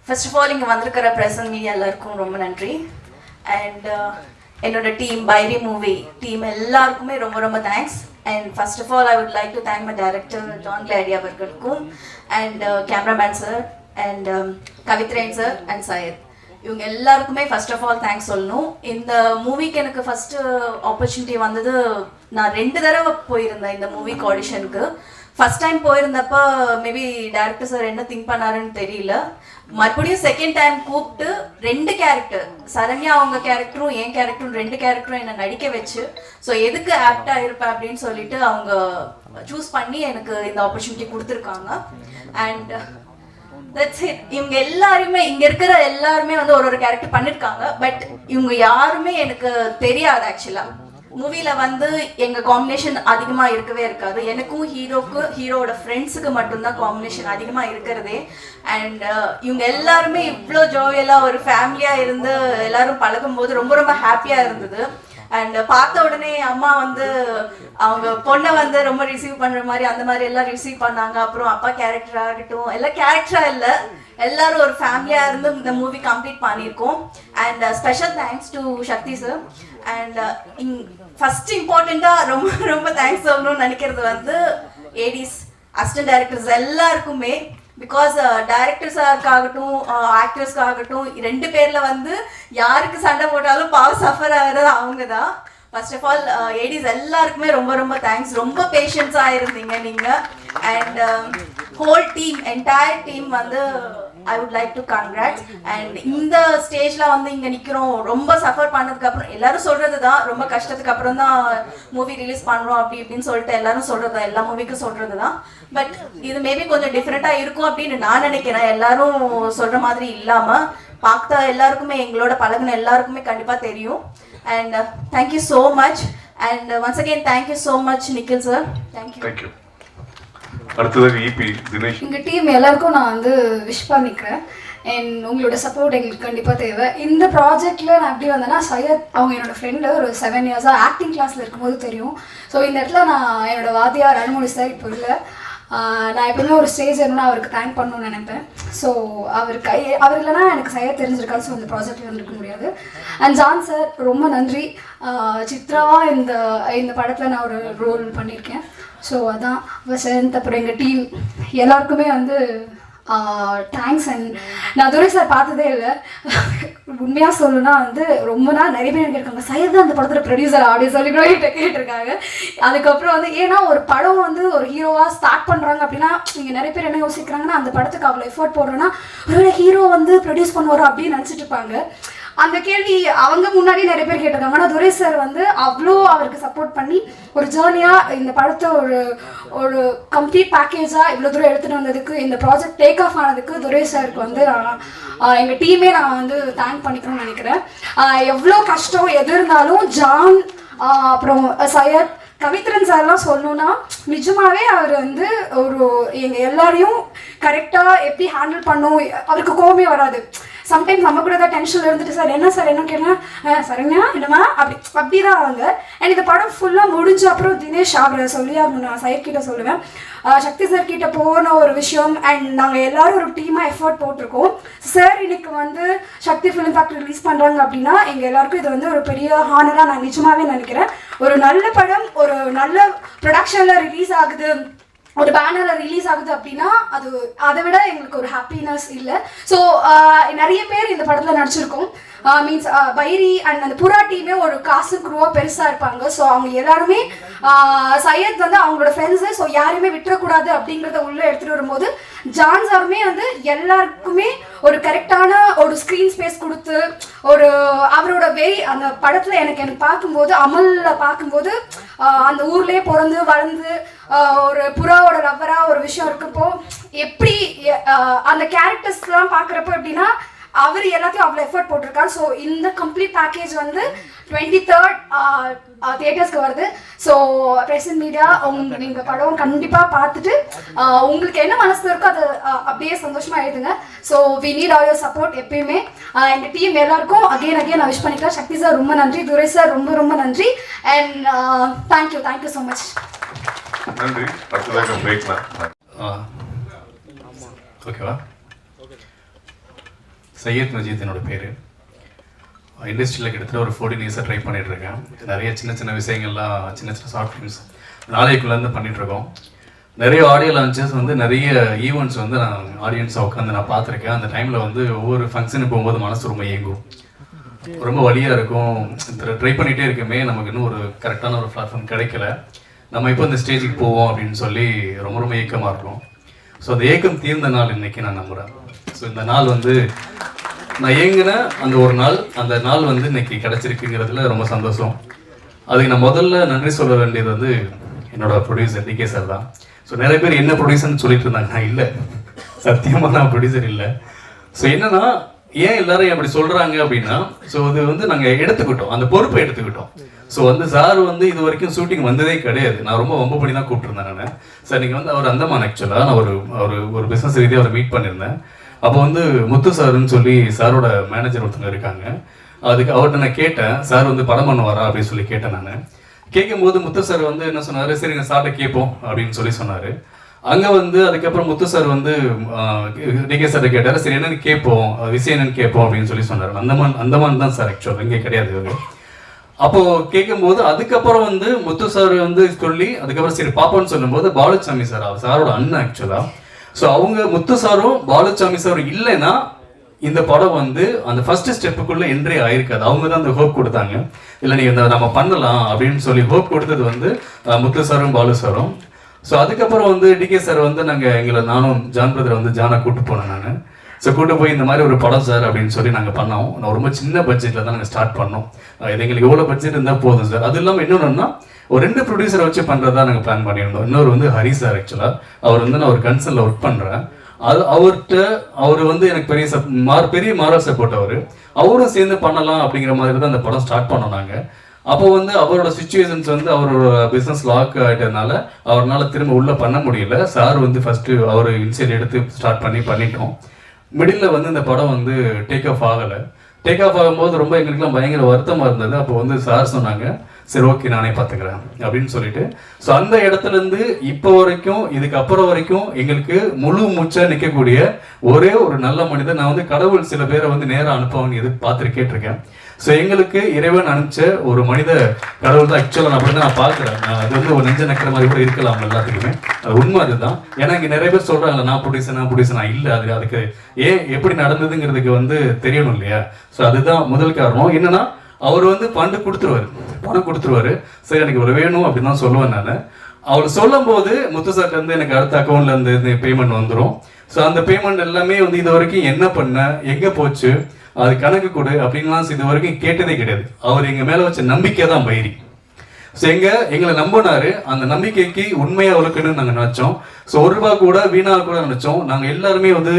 First of all இங்கே வந்திருக்கிற present media எல்லாருக்கும் ரொம்ப நன்றி. அண்ட் என்னோட டீம் பைரி மூவி டீம் எல்லாருக்குமே ரொம்ப ரொம்ப thanks. And first of all I would like to thank my director John கிளாடி அவர்களுக்கும் அண்ட் கேமராமேன் சார் அண்ட் கவித்ரேன் சார் அண்ட் சையத், இவங்க எல்லாருக்குமே ஃபர்ஸ்ட் ஆஃப் ஆல் தேங்க்ஸ் சொல்லணும். இந்த மூவிக்கு எனக்கு ஃபர்ஸ்ட் ஆப்பர்ச்சுனிட்டி வந்தது, நான் 2 தடவை போயிருந்தேன் இந்த மூவிக்கு ஆடிஷனுக்கு. ஃபர்ஸ்ட் டைம் போயிருந்தப்ப மேபி டைரக்டர் சார் என்ன திங்க் பண்ணாருன்னு தெரியல. மறுபடியும் செகண்ட் டைம் கூப்பிட்டு 2 கேரக்டர், சரண்யா அவங்க கேரக்டரும் என் கேரக்டரும் 2 கேரக்டரும் என்னை நடிக்க வச்சு, ஸோ எதுக்கு ஆப்டா இருப்பேன் அப்படின்னு சொல்லிட்டு அவங்க சூஸ் பண்ணி எனக்கு இந்த ஆப்பர்ச்சுனிட்டி கொடுத்துருக்காங்க. And that's it. இவங்க எல்லாருமே இங்க இருக்கிற எல்லாருமே வந்து ஒரு கேரக்டர் பண்ணிருக்காங்க. பட் இவங்க யாருமே எனக்கு தெரியாது. ஆக்சுவலா மூவில வந்து எங்க காம்பினேஷன் அதிகமா இருக்கவே இருக்காது. எனக்கும் ஹீரோவோட ஃப்ரெண்ட்ஸுக்கு மட்டும்தான் காம்பினேஷன் அதிகமா இருக்கிறதே. அண்ட் இவங்க எல்லாருமே இவ்வளோ ஜோவியலா ஒரு ஃபேமிலியா இருந்து எல்லாரும் பழகும் போது ரொம்ப ரொம்ப ஹாப்பியா இருந்தது. அண்ட் பார்த்த உடனே அம்மா வந்து அவங்க பொண்ணை வந்து ரொம்ப ரிசீவ் பண்ற மாதிரி அந்த மாதிரி எல்லாம் ரிசீவ் பண்ணாங்க. அப்புறம் அப்பா கேரக்டர் ஆகட்டும், எல்லாம் கேரக்டரா இல்லை, எல்லாரும் ஒரு ஃபேமிலியா இருந்து இந்த மூவி கம்ப்ளீட் பண்ணியிருக்கோம். And special thanks to Sakthi sir. And first இம்பார்ட்டண்டா ரொம்ப ரொம்ப தேங்க்ஸ் சொல்லணும்னு நினைக்கிறது வந்து ஏடிஸ், அசிஸ்டன்ட் டைரக்டர்ஸ் எல்லாருக்குமே. பிகாஸ் டைரக்டர்ஸாகட்டும் ஆக்டர்ஸ்க்காகட்டும் 2 பேர்ல வந்து யாருக்கு சண்டை போட்டாலும் பாவம் சஃபர் ஆகிறது அவங்க தான். ஃபர்ஸ்ட் ஆஃப் ஆல் ஏடிஸ் எல்லாருக்குமே ரொம்ப ரொம்ப தேங்க்ஸ். ரொம்ப பேஷன்ஸாக இருந்தீங்க நீங்க. And whole team, entire team வந்து I would like to congrats. And இந்த ஸ்டேஜ்ல வந்து இங்க நிக்கிறோம், ரொம்ப சஃபர் பண்ணதுக்கு அப்புறம் எல்லாரும் சொல்றது தான், ரொம்ப கஷ்டத்துக்கு அப்புறம் தான் மூவி ரிலீஸ் பண்றோம் அப்படி இப்படின்னு சொல்லிட்டு எல்லாரும் சொல்றது, எல்லா மூவிக்கும் சொல்றது தான். பட் இது மேபி கொஞ்சம் டிஃப்ரெண்டா இருக்கும் அப்படின்னு நான் நினைக்கிறேன். எல்லாரும் சொல்ற மாதிரி இல்லாம பார்த்த எல்லாருக்குமே, எங்களோட பழகுன எல்லாருக்குமே கண்டிப்பா தெரியும். And thank you so much. And once again thank you so much Nikhil sir. Thank you. அடுத்ததாக இபி தினேஷ். எங்கள் டீம் எல்லாருக்கும் நான் வந்து விஷ் பண்ணிக்கிறேன். அண்ட் உங்களோட சப்போர்ட் எங்களுக்கு கண்டிப்பாக தேவை. இந்த ப்ராஜெக்டில் நான் எப்படி வந்தேன்னா, சையத் அவங்க என்னோட ஃப்ரெண்டு, ஒரு 7 இயர்ஸாக ஆக்டிங் கிளாஸில் இருக்கும்போது தெரியும். ஸோ இந்த இடத்துல நான் என்னோட வாத்தியார் அனுமொழி சார் இப்போ இல்லை, நான் எப்பவுமே ஒரு ஸ்டேஜ் என்னன்னா அவருக்கு தேங்க் பண்ணணும்னு நினைப்பேன். ஸோ அவர் இல்லைனா எனக்கு சையத் தெரிஞ்சிருக்காது. ஸோ இந்த ப்ராஜெக்டில் இருந்திருக்க முடியாது. அண்ட் ஜான் சார் ரொம்ப நன்றி. சித்ராவாக இந்த படத்தில் நான் ஒரு ரோல் பண்ணியிருக்கேன். ஸோ அதான் வசந்த், அப்புறம் எங்கள் டீம் எல்லாருக்குமே வந்து தேங்க்ஸ். அண்ட் நான் துரை சார் பார்த்ததே இல்லை. உண்மையாக சொல்லணும்னா வந்து ரொம்ப நாள் நிறைய பேர் கேட்டிருக்காங்க, சையத் தான் அந்த படத்தில் ப்ரொடியூசர் அப்படின்னு சொல்லி கூட கேட்டிருக்காங்க. அதுக்கப்புறம் வந்து ஏன்னா ஒரு படம் வந்து ஒரு ஹீரோவாக ஸ்டார்ட் பண்ணுறாங்க அப்படின்னா இங்கே நிறைய பேர் என்ன யோசிக்கிறாங்கன்னா, அந்த படத்துக்கு அவ்வளோ எஃபோர்ட் போடுறோன்னா ஒருவேளை ஹீரோ வந்து ப்ரொடியூஸ் பண்ணுவாரோ அப்படின்னு நினச்சிட்டு இருப்பாங்க. அந்த கேள்வி அவங்க முன்னாடி நிறைய பேர் கேட்டிருக்காங்க. ஆனால் துரை சார் வந்து அவ்வளோ அவருக்கு சப்போர்ட் பண்ணி ஒரு ஜேர்னியாக இந்த படத்தை ஒரு கம்ப்ளீட் பேக்கேஜாக இவ்வளோ தூரம் எடுத்துகிட்டு வந்ததுக்கு, இந்த ப்ராஜெக்ட் டேக் ஆஃப் ஆனதுக்கு துரை சாருக்கு வந்து நான் எங்கள் டீமே நான் வந்து தேங்க் பண்ணிக்கணும்னு நினைக்கிறேன். எவ்வளோ கஷ்டம் எது இருந்தாலும் ஜான், அப்புறம் சையத், கவித்ரன் சார்லாம் சொல்லணும்னா நிஜமாவே அவர் வந்து எங்கள் எல்லாரையும் கரெக்டாக எப்படி ஹேண்டில் பண்ணும். அவருக்கு கோவமே வராது. சம்டைம்ஸ் நம்ம கூட தான் டென்ஷனில் இருந்துட்டு சார் என்ன கேட்டேன், சரண்யா என்னமா அப்படி தான் அவங்க. அண்ட் இந்த படம் ஃபுல்லாக முடிஞ்ச அப்புறம் தினேஷ் அவரை சொல்லி நான் சையத் கிட்ட சொல்லுவேன், சக்தி சார் கிட்ட போன ஒரு விஷயம். அண்ட் நாங்கள் எல்லாரும் ஒரு டீமாக எஃபர்ட் போட்டிருக்கோம். சார் இன்னைக்கு வந்து சக்தி ஃபிலிம் ஃபேக்டரி ரிலீஸ் பண்ணுறாங்க அப்படின்னா எங்கள் எல்லாருக்கும் இது வந்து ஒரு பெரிய ஹானராக நான் நிஜமாவே நினைக்கிறேன். ஒரு நல்ல படம் ஒரு நல்ல ப்ரொடக்ஷனில் ரிலீஸ் ஆகுது, ஒரு பேனரில் ரிலீஸ் ஆகுது அப்படின்னா அதை விட எங்களுக்கு ஒரு ஹாப்பினஸ் இல்லை. ஸோ நிறைய பேர் இந்த படத்தில் நடிச்சிருக்கோம். மீன்ஸ் பைரி அண்ட் அந்த புறா டீமே ஒரு காசு குருவாக பெருசாக இருப்பாங்க. ஸோ அவங்க எல்லாருமே சையத் வந்து அவங்களோட ஃப்ரெண்ட்ஸு, ஸோ யாருமே விட்டுறக்கூடாது அப்படிங்கிறத உள்ளே எடுத்துகிட்டு வரும்போது ஜான் சாருமே வந்து எல்லாருக்குமே ஒரு கரெக்டான ஒரு ஸ்க்ரீன் ஸ்பேஸ் கொடுத்து அவரோட அந்த படத்தில் எனக்கு பார்க்கும்போது அமலில் பார்க்கும்போது அந்த ஊர்லேயே பிறந்து வளர்ந்து ஒரு புறாவோட லவ்வராக ஒரு விஷயம் இருக்கப்போ எப்படி அந்த கேரக்டர்ஸ்லாம் பார்க்குறப்போ எப்படின்னா அவர் எல்லாத்தையும் அவ்வளோ எஃபர்ட் போட்டிருக்காரு. ஸோ இந்த கம்ப்ளீட் பேக்கேஜ் வந்து 23rd தியேட்டர்ஸ்க்கு வருது. ஸோ பிரசன்ட் மீடியா நீங்கள் படம் கண்டிப்பாக பார்த்துட்டு உங்களுக்கு என்ன மனசில் இருக்கோ அதை அப்படியே சந்தோஷமாக எழுதுங்க. So we need all your support எப்பயுமே. எங்கள் டீம் எல்லாருக்கும் அகெயின் நான் விஷ் பண்ணிக்கிறேன். சக்தி சார் ரொம்ப நன்றி, துரை சார் ரொம்ப ரொம்ப நன்றி. And thank you so much. நன்றி. அடுத்ததாக பிரேக்லாம் ஓகேவா? சையத் மஜீத் என்னோட பேர். இண்டஸ்ட்ரியில் கிட்டத்தட்ட ஒரு 14 இயர்ஸாக ட்ரை பண்ணிகிட்ருக்கேன். நிறைய சின்ன சின்ன விஷயங்கள்லாம், சின்ன சின்ன ஷார்ட் ஃபிலிம்ஸ் நாளைக்குள்ளேருந்து பண்ணிகிட்ருக்கோம். நிறைய ஆடியோ லான்ச்சஸ் வந்து நிறைய ஈவெண்ட்ஸ் வந்து நான் ஆடியன்ஸை உட்காந்து நான் பார்த்துருக்கேன். அந்த டைமில் வந்து ஒவ்வொரு ஃபங்க்ஷனுக்கு போகும்போது மனசு ரொம்ப இயங்கும், ரொம்ப வலியாக இருக்கும். ட்ரை பண்ணிகிட்டே இருக்குமே, நமக்கு இன்னும் ஒரு கரெக்டான ஒரு பிளாட்ஃபார்ம் கிடைக்கல, நம்ம இப்போ இந்த ஸ்டேஜுக்கு போவோம் அப்படின்னு சொல்லி ரொம்ப ரொம்ப ஏக்கமாக இருக்கும். ஸோ அந்த ஏக்கம் தீர்ந்த நாள் இன்றைக்கி நான் நம்புகிறேன். ஸோ இந்த நாள் வந்து நான் ஏங்கின அந்த ஒரு நாள், அந்த நாள் வந்து இன்னைக்கு கிடச்சிருக்குங்கிறதுல ரொம்ப சந்தோஷம். அதுக்கு நான் முதல்ல நன்றி சொல்ல வேண்டியது வந்து என்னோட ப்ரொடியூசர் டிகே சார் தான். ஸோ நிறைய பேர் என்ன ப்ரொடியூசர்னு சொல்லிட்டு இருந்தாங்க, நான் இல்லை, சத்தியமாக நான் ப்ரொடியூசர் இல்லை. ஸோ என்னன்னா, ஏன் எல்லாரும் அப்படி சொல்கிறாங்க அப்படின்னா, ஸோ அது வந்து நாங்கள் எடுத்துக்கிட்டோம், அந்த பொறுப்பை எடுத்துக்கிட்டோம். ஸோ வந்து சார் வந்து இது வரைக்கும் ஷூட்டிங் வந்ததே கிடையாது. நான் ரொம்ப வம்பு பண்ணி தான் கூப்பிட்டுருந்தேன் நான். சார் நீங்கள் வந்து அவர் அந்தமான், ஆக்சுவலாக நான் ஒரு பிஸ்னஸ் ரீதியாக அவரை மீட் பண்ணியிருந்தேன். அப்போ வந்து முத்து சாருன்னு சொல்லி சாரோட மேனேஜர் ஒருத்தங்க இருக்காங்க. அதுக்கு அவர்கிட்ட நான் கேட்டேன், சார் வந்து படம் பண்ணுவாரா அப்படின்னு சொல்லி கேட்டேன். நான் கேட்கும்போது முத்து சார் வந்து என்ன சொன்னார், சரி நான் சார்ட்ட கேட்போம் அப்படின்னு சொல்லி சொன்னார். அங்கே வந்து அதுக்கப்புறம் முத்து சார் வந்து டிகே சார்ட்ட கேட்டார், சரி என்னன்னு கேட்போம், விஷயம் என்னன்னு கேட்போம் அப்படின்னு சொல்லி சொன்னார். அந்தமான் தான் சார் ஆக்சுவலாக, இங்கே கிடையாது. அப்போ கேட்கும்போது அதுக்கப்புறம் வந்து முத்து சார் வந்து சொல்லி அதுக்கப்புறம் சரி பாப்பான்னு சொல்லும்போது பாலுசாமி சார், அவர் சாரோட அண்ணன் ஆக்சுவலா. ஸோ அவங்க முத்து சாரும் பாலுசாமி சாரும் இல்லைன்னா இந்த படம் வந்து அந்த ஃபர்ஸ்ட் ஸ்டெப்புக்குள்ள என்ட்ரி ஆயிருக்காது. அவங்க தான் அந்த ஹோப் கொடுத்தாங்க, இல்லை நீங்கள் நம்ம பண்ணலாம் அப்படின்னு சொல்லி ஹோப் கொடுத்தது வந்து முத்து சாரும் பாலு சாரும். ஸோ அதுக்கப்புறம் வந்து டிகே சார் வந்து நானும் ஜான் பிரதர் வந்து ஜானை கூப்பிட்டு போனேன் நான். ஸோ கூட்டு போய் இந்த மாதிரி ஒரு படம் சார் அப்படின்னு சொல்லி நாங்கள் பண்ணோம். நான் ரொம்ப சின்ன பட்ஜெட்டில் தான் நாங்கள் ஸ்டார்ட் பண்ணோம். இது எங்களுக்கு எவ்வளோ பட்ஜெட் இருந்தால் போதும் சார். அது இல்லாமல் இன்னொன்னா, ஒரு 2 ப்ரொடியூசரை வச்சு பண்ணுறதா நாங்கள் பிளான் பண்ணியிருந்தோம். இன்னொரு வந்து ஹரி சார், ஆக்சுவலாக அவர் வந்து நான் ஒரு கன்சர்னில் ஒர்க் பண்ணுறேன். அவர் வந்து எனக்கு பெரிய மாரல் சப்போர்ட். அவரும் சேர்ந்து பண்ணலாம் அப்படிங்கிற மாதிரி தான் அந்த படம் ஸ்டார்ட் பண்ணோம் நாங்கள். அப்போ வந்து அவரோட சுச்சுவேஷன்ஸ் வந்து அவரோட பிஸ்னஸ் லாக் ஆகிட்டதுனால அவரால் திரும்ப உள்ளே பண்ண முடியல. சார் வந்து ஃபஸ்ட்டு அவர் இனிஷியல் எடுத்து ஸ்டார்ட் பண்ணிட்டோம். மிடில் வந்து இந்த படம் வந்து டேக் ஆஃப் ஆகலை. டேக் ஆஃப் ஆகும்போது ரொம்ப எங்களுக்குலாம் பயங்கர வருத்தமாக இருந்தது. அப்போ வந்து சார் சொன்னாங்க, சரி ஓகே நானே பார்த்துக்கிறேன் அப்படின்னு சொல்லிட்டு. ஸோ அந்த இடத்துலேருந்து இப்போ வரைக்கும், இதுக்கப்புறம் வரைக்கும் எங்களுக்கு முழு மூச்சாக நிற்கக்கூடிய ஒரே ஒரு நல்ல மனிதர். நான் வந்து கடவுள் சில பேரை வந்து நேராக அனுப்புவாங்கன்னு பார்த்துட்டு கேட்டிருக்கேன். ஸோ எங்களுக்கு இறைவன் அனுப்பிச்ச ஒரு மனித கடவுள் தான் ஆக்சுவலாக நான் அப்படி தான் நான் பார்க்குறேன். அது வந்து ஒரு நெஞ்ச நக்கிற மாதிரி கூட இருக்கலாம் எல்லாத்துக்குமே, அது உண்மை அதுதான். ஏன்னா இங்கே நிறைய பேர் சொல்கிறாங்க நான் ப்ரொடியூசர் நான் இல்லை. அதுக்கு எப்படி நடந்ததுங்கிறதுக்கு வந்து தெரியணும் இல்லையா? ஸோ அதுதான் முதல் காரணம். என்னன்னா, அவர் வந்து பணம் கொடுத்துருவாரு. சரி எனக்கு இவ்வளோ வேணும் அப்படின்னு தான் சொல்லுவேன் நான். அவர் சொல்லும் போது முத்து சார்ட்ட இருந்து எனக்கு அடுத்த அக்கௌண்ட்ல இருந்து பேமெண்ட் வந்துடும். ஸோ அந்த பேமெண்ட் எல்லாமே வந்து இது வரைக்கும் என்ன பண்ண, எங்கே போச்சு, அது கணக்கு கொடு அப்படின்லாம் இது வரைக்கும் கேட்டதே கிடையாது. அவர் எங்க மேல வச்ச நம்பிக்கை தான் பைரி. ஸோ எங்களை நம்பினாரு. அந்த நம்பிக்கைக்கு உண்மையா உழுக்கணும்னு நாங்கள் நினைச்சோம். ஸோ ₹1 கூட வீணாக கூட நினைச்சோம். நாங்கள் எல்லாருமே வந்து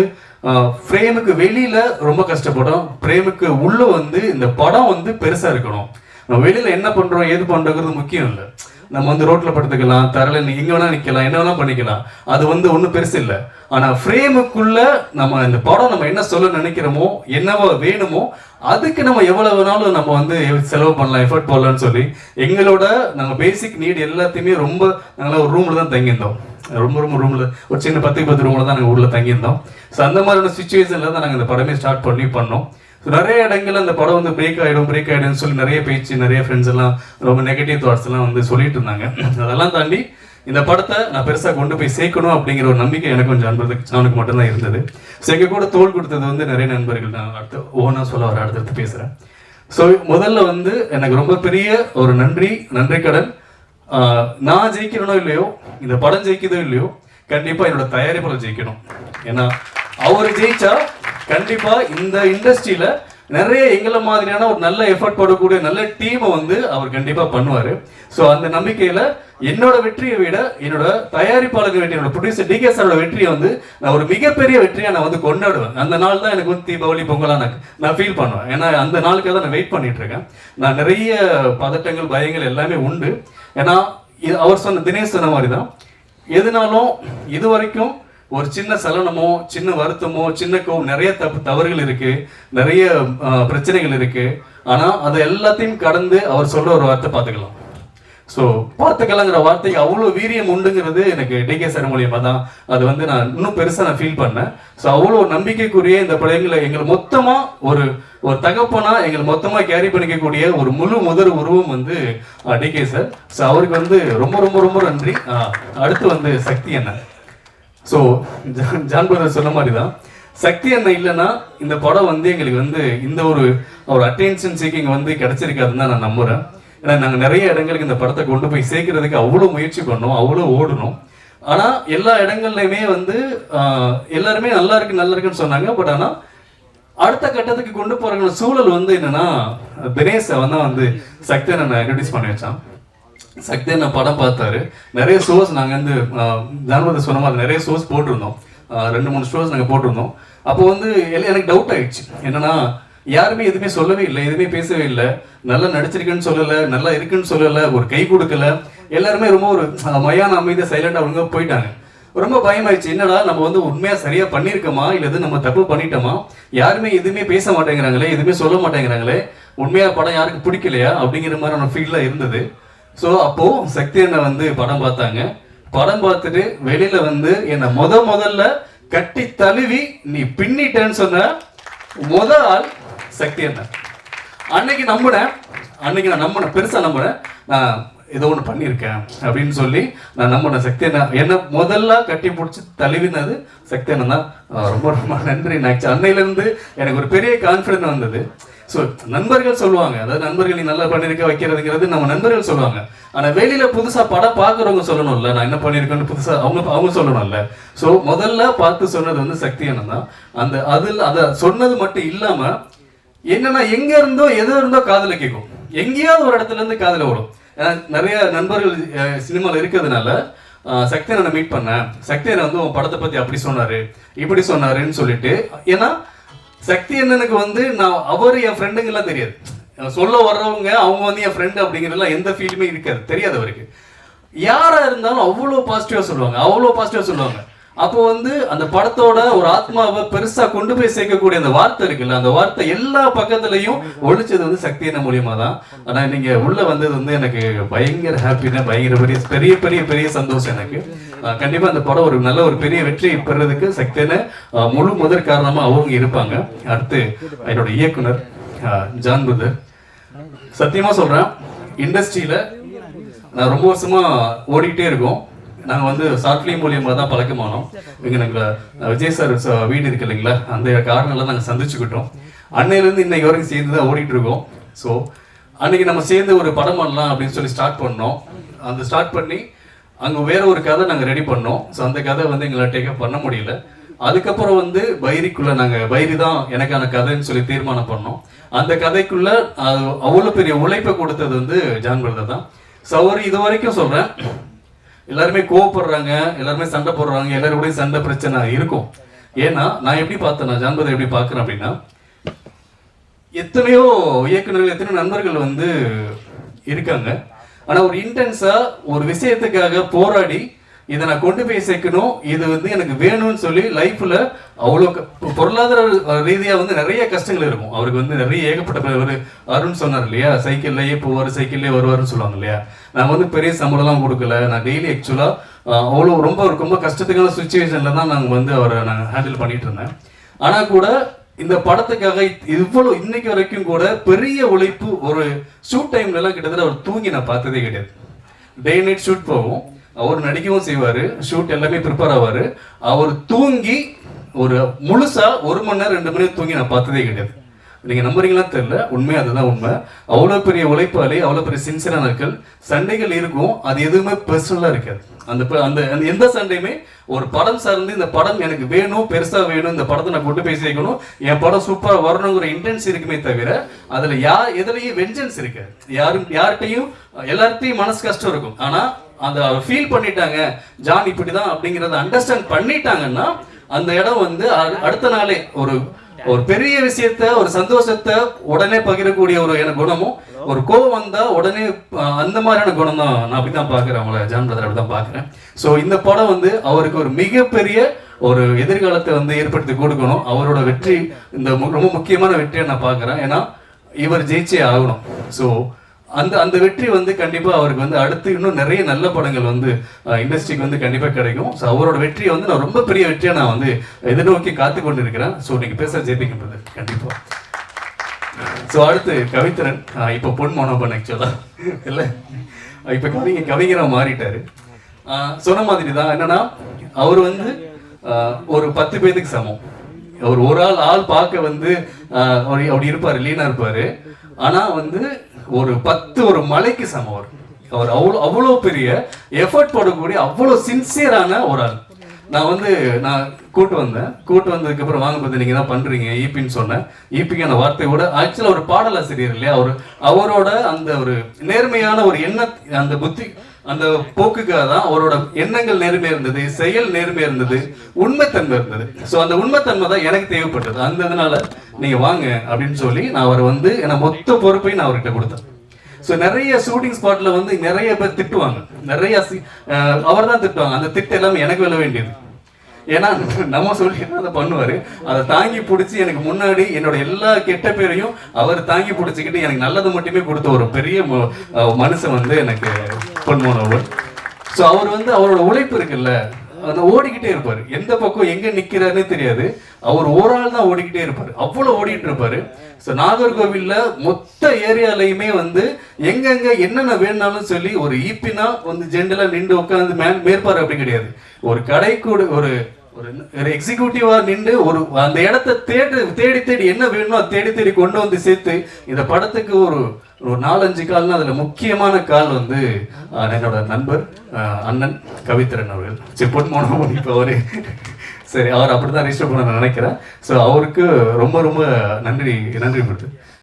ஃப்ரேமுக்கு வெளியில ரொம்ப கஷ்டப்பட்டோம். ஃப்ரேமுக்கு உள்ள வந்து இந்த படம் வந்து பெருசா இருக்கணும். நம்ம வெளியில என்ன பண்றோம் ஏது பண்றோங்கிறது முக்கியம் இல்லை. நம்ம வந்து ரோட்ல படுத்துக்கலாம், தரல எங்க வேணா நிக்கலாம், என்ன வேணா பண்ணிக்கலாம், அது வந்து ஒன்றும் பெருசு இல்லை. ஆனா ஃப்ரேமுக்குள்ள நம்ம இந்த படம் நம்ம என்ன சொல்ல நினைக்கிறோமோ, என்னவோ வேணுமோ, அதுக்கு நம்ம எவ்வளவு வேணாலும் நம்ம வந்து செலவு பண்ணலாம், எஃபர்ட் போடலாம்னு சொல்லி எங்களோட நாங்கள் பேசிக் நீட் எல்லாத்தையுமே ரொம்ப நாங்களாம் ஒரு ரூம்ல தான் தங்கியிருந்தோம். ரொம்ப ரூம்ல ஒரு சின்ன 10 ரூம்ல தான் நாங்கள் ஊர்ல தங்கியிருந்தோம். ஸோ அந்த மாதிரியான சுச்சுவேஷன்ல தான் நாங்கள் இந்த படமே ஸ்டார்ட் பண்ணோம். நிறைய இடங்கள்ல அந்த படம் வந்து பிரேக் ஆகிடும்னு சொல்லி நிறைய பேச்சு, நிறைய ஃப்ரெண்ட்ஸ் எல்லாம் ரொம்ப நெகட்டிவ் தாட்ஸ் எல்லாம் வந்து சொல்லிட்டு இருந்தாங்க. அதெல்லாம் தாண்டி இந்த படத்தை நான் பெருசாக கொண்டு போய் சேர்க்கணும் அப்படிங்கிற ஒரு நம்பிக்கை எனக்கு கொஞ்சம் அவனுக்கு மட்டும்தான் இருந்தது. ஸோ எங்கள் கூட தோல் கொடுத்தது வந்து நிறைய நண்பர்கள். நான் அடுத்து ஓனா சொல்ல வர அடுத்தடுத்து பேசுகிறேன். ஸோ முதல்ல வந்து எனக்கு ரொம்ப பெரிய ஒரு நன்றி கடன். நான் ஜெயிக்கிறனோ இல்லையோ, இந்த படம் ஜெயிக்குதோ இல்லையோ, கண்டிப்பாக என்னோட தயாரிப்பாளர் ஜெயிக்கணும். ஏன்னா அவர் ஜெயிச்சா கண்டிப்பா இந்த இண்டஸ்ட்ரியில நிறைய எங்களை மாதிரியான ஒரு நல்ல எஃபர்ட் போடக்கூடிய நல்ல டீமை வந்து அவர் கண்டிப்பா பண்ணுவாரு. ஸோ அந்த நம்பிக்கையில என்னோட வெற்றியை விட என்னோட தயாரிப்பாளர்கள் வெற்றி, என்னோட ப்ரொடியூசர் டிகே சாரோட வெற்றியை வந்து நான் ஒரு மிகப்பெரிய வெற்றியை நான் வந்து கொண்டாடுவேன். அந்த நாள் தான் எனக்கு வந்து தீபாவளி பொங்கலா நான் ஃபீல் பண்ணுவேன். ஏன்னா அந்த நாளுக்காக தான் நான் வெயிட் பண்ணிட்டு இருக்கேன். நான் நிறைய பதட்டங்கள் பயங்கள் எல்லாமே உண்டு. ஏன்னா அவர் சொன்ன தினேஷ் சொன்ன மாதிரி தான், எதுனாலும் இது வரைக்கும் ஒரு சின்ன சலனமோ, சின்ன வருத்தமோ, சின்ன கோவம், நிறைய தவறுகள் இருக்கு, நிறைய பிரச்சனைகள் இருக்கு. ஆனா அதை எல்லாத்தையும் கடந்து அவர் சொல்ற ஒரு வார்த்தை பார்த்துக்கலாம், ஸோ பார்த்துக்கலாங்கிற வார்த்தைக்கு அவ்வளோ வீரியம் உண்டுங்கிறது எனக்கு டிகே சார் மூலியமாக தான் அது வந்து நான் இன்னும் பெருசாக நான் ஃபீல் பண்ணேன். ஸோ அவ்வளோ நம்பிக்கைக்குரிய இந்த படங்களை எங்களை மொத்தமாக ஒரு தகப்பனா எங்களை மொத்தமாக கேரி பண்ணிக்கக்கூடிய ஒரு முதல் உருவம் வந்து டிகே சார். ஸோ அவருக்கு வந்து ரொம்ப ரொம்ப ரொம்ப நன்றி. அடுத்து வந்து சக்தி அண்ணன். ஸோ ஜான் பிரதர் சொன்ன மாதிரி தான் சக்தி அண்ணன் இல்லைன்னா இந்த படம் வந்து எங்களுக்கு வந்து இந்த ஒரு அட்டென்ஷன் சீக்கிங் வந்து கிடைச்சிருக்காதுன்னு தான் நான் நம்புகிறேன். ஏன்னா நாங்கள் நிறைய இடங்களுக்கு இந்த படத்தை கொண்டு போய் சேர்க்கறதுக்கு அவ்வளோ முயற்சி பண்ணோம், அவ்வளோ ஓடணும். ஆனால் எல்லா இடங்கள்லையுமே வந்து எல்லாருமே நல்லா இருக்குன்னு சொன்னாங்க. பட் ஆனால் அடுத்த கட்டத்துக்கு கொண்டு போகிற சூழல் வந்து என்னன்னா தினேஷ் அவன் தான் வந்து சக்தி அண்ணனை இன்ட்ரடியூஸ் பண்ணி வச்சான். சக்தி அண்ணன் படம் பார்த்தாரு. நிறைய ஷோஸ் நாங்கள் வந்து ஜான்வதி சொன்ன மாதிரி நிறைய ஷோஸ் போட்டிருந்தோம். 2-3 ஷோஸ் நாங்கள் போட்டிருந்தோம். அப்போ வந்து எனக்கு டவுட் ஆயிடுச்சு. என்னன்னா யாருமே எதுவுமே சொல்லவே இல்லை, எதுவுமே பேசவே இல்லை. நல்லா நடிச்சிருக்குன்னு சொல்லலை, நல்லா இருக்குன்னு சொல்லலை, ஒரு கை கொடுக்கல. எல்லாருமே ரொம்ப ஒரு மயான அமைதியாக சைலண்டாக அவங்க போயிட்டாங்க. ரொம்ப பயமாயிடுச்சு. என்னடா நம்ம வந்து உண்மையாக சரியாக பண்ணியிருக்கோமா இல்லை எது நம்ம தப்பு பண்ணிட்டோமா, யாருமே எதுவுமே பேச மாட்டேங்கிறாங்களே, எதுவுமே சொல்ல மாட்டேங்கிறாங்களே, உண்மையாக படம் யாருக்கு பிடிக்கலையா அப்படிங்கிற மாதிரியான ஃபீல்லாம் இருந்தது. ஸோ அப்போது சக்தி அண்ணன் வந்து படம் பார்த்தாங்க. படம் பார்த்துட்டு வெளியில வந்து என்னை முதல்ல கட்டி தழுவி நீ பின்னிட்டேன்னு சொன்ன ஆள் சக்தி அண்ணன். அன்னைக்கு நான் நம்பினேன், பெருசா நம்பினேன். நான் ஏதோ ஒன்று பண்ணியிருக்கேன் அப்படின்னு சொல்லி நான் நம்பினேன். சக்தி அண்ணன் என்ன முதல்ல கட்டி பிடிச்சி தழுவினது சக்தி அண்ணன் தான். ரொம்ப ரொம்ப நன்றி. நான் அன்னையிலேருந்து எனக்கு ஒரு பெரிய கான்ஃபிடன்ஸ் வந்தது. ஸோ நண்பர்கள் சொல்லுவாங்க, அதாவது நண்பர்கள் நீ நல்லா பண்ணியிருக்க வைக்கிறதுங்கிறது நம்ம நண்பர்கள் சொல்லுவாங்க. ஆனால் வெளியில புதுசாக படம் பார்க்குறவங்க சொல்லணும்ல, நான் என்ன பண்ணியிருக்கேன்னு புதுசாக அவங்க சொல்லணும்ல. ஸோ முதல்ல பார்த்து சொன்னது வந்து சக்தி அண்ணன் தான். அதை சொன்னது மட்டும் இல்லாமல் என்னன்னா எங்க இருந்தோ எது இருந்தோ காதல கேட்கும், எங்கேயாவது ஒரு இடத்துல இருந்து காதல வரும். நிறைய நண்பர்கள் சினிமாவில் இருக்கிறதுனால சக்தி அண்ணனை மீட் பண்ணேன். சக்தி அண்ணன் வந்து உன் படத்தை பற்றி அப்படி சொன்னாரு இப்படி சொன்னாருன்னு சொல்லிட்டு. ஏன்னா சக்தி அண்ணனுக்கு வந்து அவர் என் ஃப்ரெண்டுங்கெல்லாம் தெரியாது. சொல்ல வர்றவங்க அவங்க வந்து என் ஃப்ரெண்டு அப்படிங்கிறதுலாம் எந்த ஃபீலுமே இருக்காது, தெரியாது அவருக்கு. யாரா இருந்தாலும் அவ்வளோ பாசிட்டிவா சொல்லுவாங்க. அப்போ வந்து அந்த படத்தோட ஒரு ஆத்மாவை பெருசா கொண்டு போய் சேர்க்கக்கூடிய அந்த வார்த்தை இருக்குல்ல, அந்த வார்த்தை எல்லா பக்கத்துலையும் ஒழிச்சது வந்து சக்தி அண்ணன் மூலியமா தான். ஆனா நீங்க உள்ள வந்தது வந்து எனக்கு பயங்கர ஹாப்பினா, பயங்கர பெரிய பெரிய பெரிய சந்தோஷம் எனக்கு. கண்டிப்பா அந்த படம் ஒரு நல்ல ஒரு பெரிய வெற்றி பெறதுக்கு சக்தி அண்ணன் முதற் காரணமா அவங்க இருப்பாங்க. அடுத்து என்னோட இயக்குனர் ஜான் பிரதர். சத்தியமா சொல்றேன், இண்டஸ்ட்ரியில நான் ரொம்ப வருஷமா ஓடிக்கிட்டே இருக்கோம். நாங்கள் வந்து ஷார்ட் ஃபிலிம் மூலியமாக தான் பழக்கமானோம். இங்கே நாங்கள் விஜய் சார் வீடு இருக்கு இல்லைங்களா, அந்த காரணங்கள்லாம் நாங்கள் சந்திச்சுக்கிட்டோம். அன்னையிலேருந்து இன்னைக்கு வரைக்கும் சேர்ந்து தான் ஓடிட்டு இருக்கோம். ஸோ அன்னைக்கு நம்ம சேர்ந்து ஒரு படம் பண்ணலாம் அப்படின்னு சொல்லி ஸ்டார்ட் பண்ணோம். அந்த ஸ்டார்ட் பண்ணி அங்கே வேற ஒரு கதை நாங்கள் ரெடி பண்ணோம். ஸோ அந்த கதை வந்து எங்களை டேக்கப் பண்ண முடியல. அதுக்கப்புறம் வந்து பைரிக்குள்ள நாங்கள் பைரி தான் எனக்கான கதைன்னு சொல்லி தீர்மானம் பண்ணோம். அந்த கதைக்குள்ள அவ்வளோ பெரிய உழைப்பை கொடுத்தது வந்து ஜான் பிரதர் தான். ஸோ அவர் இது வரைக்கும் சொல்கிறேன், எல்லாருமே கோவப்படுறாங்க, எல்லாருமே சண்டை போடுறாங்க, எல்லாருக்கூடயும் சண்டை பிரச்சனை இருக்கும். ஏன்னா நான் எப்படி பார்த்தேன், ஜான் பிரதர் எப்படி பார்க்குறேன் அப்படின்னா, எத்தனையோ இயக்குநர்கள் எத்தனையோ நண்பர்கள் வந்து இருக்காங்க. ஆனா ஒரு இன்டென்ஸா ஒரு விஷயத்துக்காக போராடி இதை நான் கொண்டு போய் சேர்க்கணும், இது வந்து எனக்கு வேணும்னு சொல்லி லைஃப்ல அவ்வளோ பொருளாதார ரீதியா வந்து நிறைய கஷ்டங்கள் இருக்கும். அவருக்கு வந்து நிறைய ஏகப்பட்ட ஒரு அருண் சொன்னார் இல்லையா, சைக்கிள்லயே போவார் சைக்கிள்லயே வருவாருன்னு சொல்லுவாங்க இல்லையா. நான் வந்து பெரிய சம்பளம்லாம் கொடுக்கல, நான் டெய்லி ஆக்சுவலா அவ்வளோ ரொம்ப கஷ்டத்துக்கான சுச்சுவேஷன்ல தான் நாங்கள் வந்து அவரை நாங்கள் ஹேண்டில் பண்ணிட்டு இருந்தேன். ஆனா கூட இந்த படத்துக்காக இவ்வளவு இன்னைக்கு வரைக்கும் கூட பெரிய உழைப்பு. ஒரு ஷூட் டைம்ல எல்லாம் கிட்டத்தட்ட அவர் தூங்கி நான் பார்த்ததே கிடையாது. டே நைட் ஷூட் போகும், அவர் நடிக்கவும் செய்வாரு, ஷூட் எல்லாமே ப்ரிப்பேர் ஆவாரு. அவர் தூங்கி ஒரு முழுசா 1 மணி நேரம் 2 மணி நேரம் தூங்கி நான் பார்த்ததே கிடையாது. நீங்க நம்புறீங்களா தெரியல, உண்மையா அதுதான் உண்மை. அவ்வளவு பெரிய உழைப்பாளி, அவ்வளவு பெரிய சின்சியரான ஆட்கள். சண்டைகள் இருக்கும், அது எதுவுமே பர்சனலா இருக்காது. அந்த எந்த சண்டையுமே ஒரு படம் சார்ந்து இந்த படம் எனக்கு வேணும், பெருசா வேணும், இந்த படத்தை நான் கொண்டு போய் சேர்க்கணும், என் படம் சூப்பரா வரணுங்கிற இன்டென்ஸ் இருக்குமே தவிர அதுல எதுலையும் வெஞ்சன்ஸ் இருக்கு. யார்கிட்டையும் எல்லார்ட்டையும் மனசு கஷ்டம் இருக்கும். ஆனா அந்த ஃபீல் பண்ணிட்டாங்க, ஜான் இப்படிதான் அப்படிங்கறத அண்டர்ஸ்டாண்ட் பண்ணிட்டாங்கன்னா அந்த இடம் வந்து அடுத்த நாளே ஒரு பெரிய விஷயத்த, ஒரு சந்தோஷத்தை உடனே பகிரக்கூடிய ஒரு எனக்கு குணமும், ஒரு கோவம் வந்தா உடனே அந்த மாதிரியான குணம் தான் நான் அப்படித்தான் பாக்குறேன். அவங்கள ஜான் பிரதர் அப்படிதான் பாக்குறேன். ஸோ இந்த படம் வந்து அவருக்கு ஒரு மிகப்பெரிய ஒரு எதிர்காலத்தை வந்து ஏற்படுத்தி கொடுக்கணும். அவரோட வெற்றி இந்த ரொம்ப முக்கியமான வெற்றியை நான் பாக்குறேன். ஏன்னா இவர் ஜெயிச்சே ஆகணும். ஸோ அந்த அந்த வெற்றி வந்து கண்டிப்பாக அவருக்கு வந்து அடுத்து இன்னும் நிறைய நல்ல படங்கள் வந்து இண்டஸ்ட்ரிக்கு வந்து கண்டிப்பாக கிடைக்கும். ஸோ அவரோட வெற்றியை வந்து நான் ரொம்ப பெரிய வெற்றியாக நான் வந்து எதிர்நோக்கி காத்து கொண்டு இருக்கிறேன். ஸோ நீங்கள் பேச ஜெயிப்பிக்கின்றது கண்டிப்பாக. ஸோ அடுத்து கவித்திரன், இப்போ பொன் மனோபன் ஆக்சுவலாக இல்லை, இப்போ கவிஞராக மாறிட்டாரு. சொன்ன மாதிரி தான் என்னன்னா, அவர் வந்து ஒரு 10 பேருக்கு சமம். அவர் ஒரு ஆள் பார்க்க வந்து அப்படி இருப்பார், லீனா இருப்பார். ஆனால் வந்து ஒரு மலைக்கு சமம். அவர் அவ்வளோ பெரிய எஃபர்ட் போடக்கூடிய அவ்வளோ சின்சியரான ஒரு ஆள். நான் கூட்டு வந்ததுக்கு அப்புறம் வாங்க பார்த்து நீங்க தான் பண்றீங்க ஈபின்னு சொன்னேன். ஈபிக்கான வார்த்தையோட ஆக்சுவலா ஒரு பாடலாசிரியர் இல்லையா, அவரோட அந்த ஒரு நேர்மையான ஒரு அந்த புத்தி அந்த போக்குக்காக தான் அவரோட எண்ணங்கள் நேர்மையா இருந்தது, செயல் நேர்மையா இருந்தது, உண்மைத்தன்மை இருந்தது. ஸோ அந்த உண்மைத்தன்மை தான் எனக்கு தேவைப்பட்டது. அந்த இதனால நீங்க வாங்க அப்படின்னு சொல்லி நான் அவர் வந்து என்ன மொத்த பொறுப்பையும் நான் அவர்கிட்ட கொடுத்தேன். ஸோ நிறைய ஷூட்டிங் ஸ்பாட்ல வந்து நிறைய பேர் திட்டுவாங்க, அவர் தான் திட்டுவாங்க. அந்த திட்டு எல்லாமே எனக்கு விழ வேண்டியது. ஏன்னா நம்ம சொல்லி அதை பண்ணுவாரு. அதை தாங்கி பிடிச்சி எனக்கு முன்னாடி என்னோட எல்லா கெட்ட பேரையும் அவர் தாங்கி பிடிச்சிக்கிட்டு எனக்கு நல்லது மட்டுமே கொடுத்த ஒரு பெரிய மனுஷன் வந்து எனக்கு பொன்மனோபன். ஸோ அவர் வந்து அவரோட உழைப்பு இருக்குல்ல, அந்த ஓடிக்கிட்டே இருப்பாரு. எந்த பக்கம் எங்க நிக்கிறாருன்னு தெரியாது, அவர் ஒரு ஆள் தான் ஓடிக்கிட்டே இருப்பாரு. அவ்வளவு ஓடிட்டு இருப்பாரு. ஸோ நாகர்கோவில்ல மொத்த ஏரியாலையுமே வந்து எங்கெங்க என்னென்ன வேணும்னாலும் சொல்லி ஒரு ஈப்பினா வந்து ஜென்ரலா நின்று உட்காந்து மேற்பாரு அப்படி கிடையாது. ஒரு கடை கூட ஒரு எக்ஸிக்யூட்டிவா நின்று அந்த இடத்த தேடி என்ன வேணுமோ அதை தேடி கொண்டு வந்து சேர்த்து இந்த படத்துக்கு ஒரு 4-5 கால்னா அதுல முக்கியமான கால் வந்து என்னோட நண்பர் அண்ணன் கவித்திரன் அவர்கள். பொன் மனோபன் இப்போ அவரு சரி, அவர் அப்படிதான் ரெஜிஸ்டர் பண்ண நினைக்கிறேன். ஸோ அவருக்கு ரொம்ப ரொம்ப நன்றி கொடுத்து